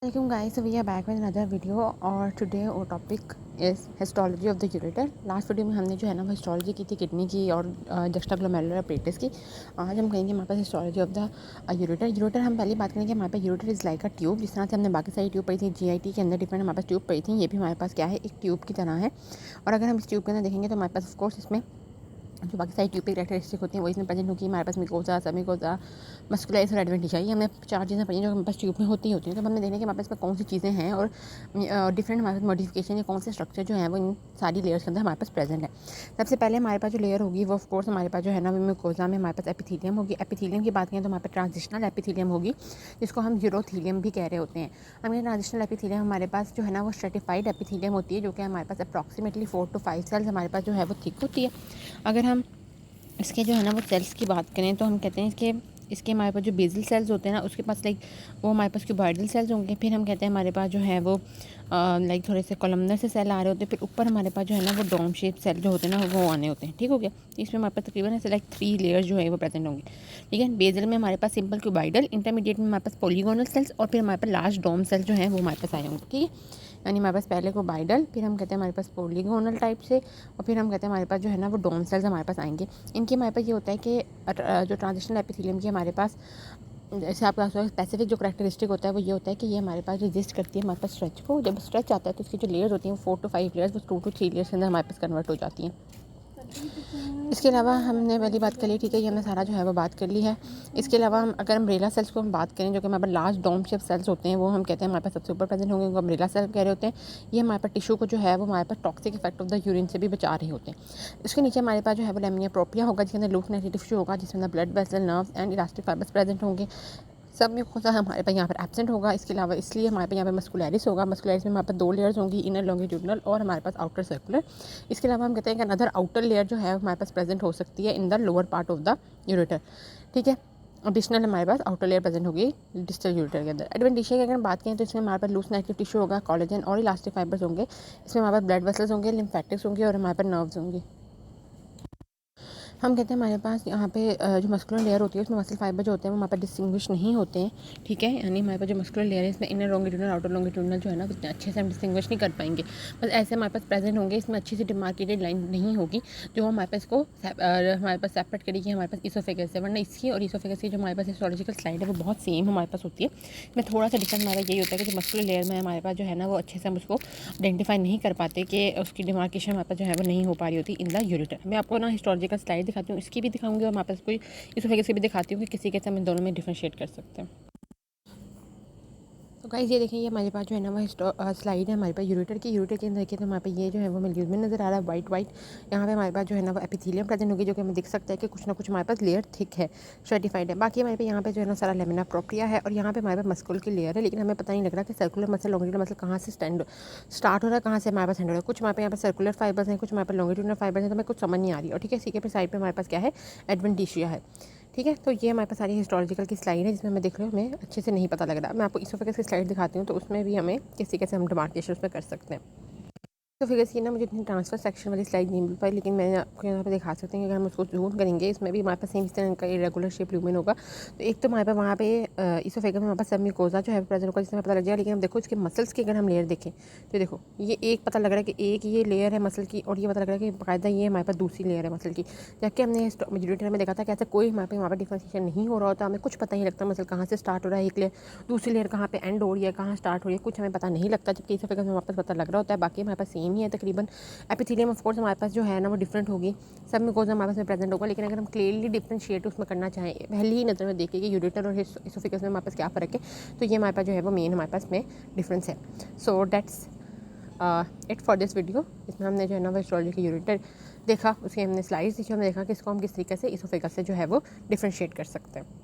Welcome guys, so we are back with another video और today our topic is histology of the ureter। Last video में हमने जो है ना वो हिस्टोलॉजी की थी किडनी की और जस्टाग्लोमेरुलर अपरेटस की। आज हम कहेंगे हमारे पास histology of the ureter. Ureter हम पहले बात करेंगे हमारे पास ureter is like a tube. जिस तरह से हमने बाकी सारी ट्यूब पढ़ी थी जीआईटी के अंदर डिफरेंट हमारे पास ट्यूब पढ़ी थी, ये भी हमारे पास क्या है, एक ट्यूब की तरह है। और अगर हम इस ट्यूब के अंदर देखेंगे तो हमारे पास ऑफकोर्स इसमें जो बाकी सारी ट्यूब की कैरेक्टरिस्टिक होती हैं वो इसमें प्रेजेंट होगी। हमारे पास मिकोजा, सबमिकोजा, मस्कुलाइज और एडवेंटिशा, ये हमें 4 चीज़ें पढ़ी जो हमारे पास ट्यूब में होती हैं। तो हमने देखने कि हमारे पास कौन सी चीज़ें हैं और डिफरेंट हमारे पास मॉडिफिकेशन या कौन से स्ट्रक्चर जो है वो इन सारी लेयर्स के अंदर हमारे पास प्रेजेंट है। सबसे पहले हमारे पास जो लेयर होगी वो ऑफकोर्स हमारे पास जो है ना मिकोजा में हमारे पास एपिथीलियम होगी। एपिथीलियम की बात करें तो हमारे पास ट्रांजिशनल एपिथीलियम होगी, जिसको हम यूरोथीलियम भी कह रहे होते हैं। हमें ट्रांजिशनल एपिथीलियम हमारे पास जो है ना वो स्ट्रेटिफाइड एपिथीलियम होती है, जो कि हमारे पास अप्रॉक्सीमेटली 4 to 5 सेल्स हमारे पास जो है वो थिक होती है। अगर हम इसके जो है ना वो सेल्स की बात करें तो हम कहते हैं इसके हमारे पास जो बेसल सेल्स होते हैं ना उसके पास वो हमारे पास क्यूबॉइडल सेल्स होंगे। फिर हम कहते हैं हमारे पास जो है वो थोड़े से कॉलमनर से सेल आ रहे होते हैं। फिर ऊपर हमारे पास जो है ना वो डोम शेप सेल जो होते हैं ना वो आने होते हैं। ठीक हो गया। इसमें हमारे पास तकरीबन ऐसे 3 लेयर जो है वो प्रेजेंट होंगे। ठीक है। बेसल में हमारे पास सिंपल क्यूबॉइडल, इंटरमीडिएट में हमारे पास पॉलीगोनल सेल्स और फिर हमारे पास लास्ट डोम सेल जो है वो हमारे पास आए होंगे। ठीक है। यानी हमारे पास पहले को बाइडल, फिर हम कहते हैं हमारे पास पॉलीगोनल टाइप से, और फिर हम कहते हैं हमारे पास जो है ना वो डोम सेल्स हमारे पास आएंगे। इनके हमारे पास ये होता है कि जो ट्रांजिशनल एपिथेलियम की हमारे पास जैसे आपका स्पेसिफिक जो करैक्टरिस्टिक होता है वो ये होता है कि ये हमारे पास रेजिस्ट करती है हमारे पास स्ट्रेच को। जब स्ट्रेच आता है तो इसकी जो लेयर्स होती हैं वो 4 to 5 लेयर्स, वो 2 to 3 लेयर्स के अंदर हमारे पास कन्वर्ट हो जाती हैं। इसके अलावा हमने पहली बात कर ली, ठीक है, ये हमने सारा जो है वो बात कर ली है। इसके अलावा अगर अम्ब्रेला सेल्स को हम बात करें, जो कि हमारे पास लास्ट डोम शेप सेल्स होते हैं, वो हम कहते हैं हमारे पास सबसे ऊपर प्रेजेंट होंगे, उनको अम्ब्रेला सेल कह रहे होते हैं। ये हमारे पास टिश्यू को जो है वो हमारे पास toxic effect of the urine से भी बचा रहे होते हैं। इसके नीचे हमारे पास जो है वो लैमिनिया प्रोपिया होगा, जिसके अंदर लूस नेटिव टिश्यू होगा, जिसमें blood vessel, nerves and elastic fibres present होंगे। सब में खुद हमारे पास यहाँ पर एब्सेंट होगा। इसके अलावा इसलिए हमारे पास यहाँ पे मस्कुलैरिस होगा। मस्कुलैरिस में हमारे पास 2 लेयर्स होंगी, इनर लॉन्गिट्यूडनल और हमारे पास आउटर सर्कुलर। इसके अलावा हम कहते हैं कि अनदर आउटर लेयर जो है हमारे पास प्रेजेंट हो सकती है in the lower part of the ureter. ठीक है। एडिशनल हमारे पास आउटर लेयर प्रेजेंट होगी डिस्टल यूरेटर के अंदर। एडवेंटिशिया की अगर हम बात करें तो इसमें हमारे पास लूस नेटिव टिश्यू होगा, कोलेजन और इलास्टिक फाइबर्स होंगे। इसमें हमारे पास ब्लड वेसल्स होंगे, लिम्फेटिक्स होंगे और हमारे पास नर्व्स होंगी। हम कहते हैं हमारे पास यहाँ पे जो मस्कुलर लेयर होती है उसमें मसल फाइबर जो होते हैं वो हमारे पास डिस्टिंग्विश नहीं होते हैं। ठीक है। यानी हमारे पास जो मस्कुलर लेयर है इसमें इनर लॉन्गिट्यूडनल आउटर लॉन्गिट्यूडनल जो है ना उतने अच्छे से हम डिस्टिंग्विश नहीं कर पाएंगे। बस ऐसे हमारे पास प्रेजेंट होंगे, इसमें अच्छी सी डिमार्केटेड लाइन नहीं होगी जो हमारे पास इसको हमारे पास सेपरेट करेगी हमारे पास इसोफेगस से। वरना इसकी और इसोफेगस की जो हमारे पास हिस्टोलॉजिकल स्लाइड है वो बहुत सेम हमारे पास होती है। इसमें थोड़ा सा डिफरेंस हमारा यही होता है कि जो मस्कुलर लेयर में हमारे पास जो है ना वो अच्छे से हम उसको आइडेंटिफाई नहीं कर पाते कि उसकी डिमार्केशन हमारे पास जो है वो नहीं हो पा रही होती इन द यूरेटर। मैं आपको ना हिस्टोलॉजिकल स्लाइड दिखाती हूँ, इसकी भी दिखाऊंगी और हमारे पास कोई इसोफेगस की भी दिखाती हूँ कि किसी कैसे हम इन दोनों में डिफरेंशिएट कर सकते हैं। तो गाइस ये देखें, ये हमारे पास जो है ना वो स्लाइड है हमारे पास यूरेटर की। यूरेटर के अंदर देखिए तो हमारे पास ये जो है वो मिल्क्यूज में नज़र आ रहा है, वाइट। यहाँ पे हमारे पास जो है ना वो एपिथेलियम प्रेजेंट होगी, जो कि हमें दिख सकता है कि कुछ ना कुछ हमारे पास लेयर थिक है, स्ट्रेटिफाइड है। बाकी हमारे पास यहाँ पे जो है ना सारा लेमिना प्रोप्रिया है और यहाँ पे हमारे पास मस्कुल की लेयर है, लेकिन हमें पता नहीं लग रहा कि सर्कुलर मसल लॉन्गिट्यूडनल मसल कहाँ से स्टार्ट हो रहा है, कहाँ से हमारे पास एंड हो रहा है। कुछ हमारे यहाँ पर सर्कुलर फाइबर्स हैं, कुछ हमारे पास लॉन्गिट्यूडनल फाइबर्स हैं, तो हमें कुछ समझ नहीं आ रही। और ठीक है, इसी के साइड पर हमारे पास क्या है, एडवेंटिशिया है। ठीक है। तो ये हमारे पास सारी हिस्टोलॉजिकल की स्लाइड है जिसमें हमें देख रहे हो हमें अच्छे से नहीं पता लग रहा। मैं आपको इसोफेगस की स्लाइड दिखाती हूँ, तो उसमें भी हमें कैसे हम डिमार्केशन उसमें कर सकते हैं। तो फिर इसकी ना मुझे इतनी ट्रांसफर सेक्शन वाली स्लाइड नहीं मिल पाई, लेकिन मैं आपको यहाँ पे दिखा सकती हूँ कि अगर हम उसको जूम करेंगे इसमें भी हमारे पास सेम इस तरह का इरेगुलर शेप ल्यूमेन होगा। तो एक तो हमारे पास वहाँ पे इसोफेगस में हमारे पास सबम्यूकोजा जो है प्रेजेंट होगा, जिसमें पता लग जाएगा। लेकिन हम देखो इसके मसल्स की अगर हम लेयर देखें तो देखो ये एक पता लग रहा है कि एक ये लेयर है मसल की, और ये पता लग रहा है कि बाकायदा ये हमारे पास दूसरी लेयर है मसल की। जबकि हमने यूरेटर में देखा था कि ऐसा कोई हमारे पे वहाँ पर डिफ्रेंशिएशन नहीं हो रहा होता, हमें कुछ पता नहीं लगता मसल कहाँ से स्टार्ट हो रहा है, एक लेयर दूसरी लेयर कहाँ पे एंड हो रही है, कहाँ स्टार्ट हो रही है, कुछ हमें पता नहीं लगता। जबकि इसोफेगस में वापस पता लग रहा होता है। बाकी हमारे पास सेम ही है तकरीबन। एपिथेलियम ऑफ कोर्स हमारे पास जो है ना वो डिफरेंट होगी, सब में हमारे पास में प्रेजेंट होगा। लेकिन अगर हम क्लियरली डिफरेंशिएट उसमें करना चाहें पहली ही नज़र में देखें कि यूरेटर और इसोफेगस में हमारे पास क्या फ़र्क है, तो ये हमारे पास जो है वो मेन हमारे पास में डिफरेंस है। So that's it for this video. इसमें हमने जो है ना वो हिस्टोलॉजी के यूरेटर देखा, उसके हमने स्लाइड्स देखी, हमने देखा कि इसको हम किस तरीके से इसोफेगस से जो है वो डिफरेंशिएट कर सकते हैं।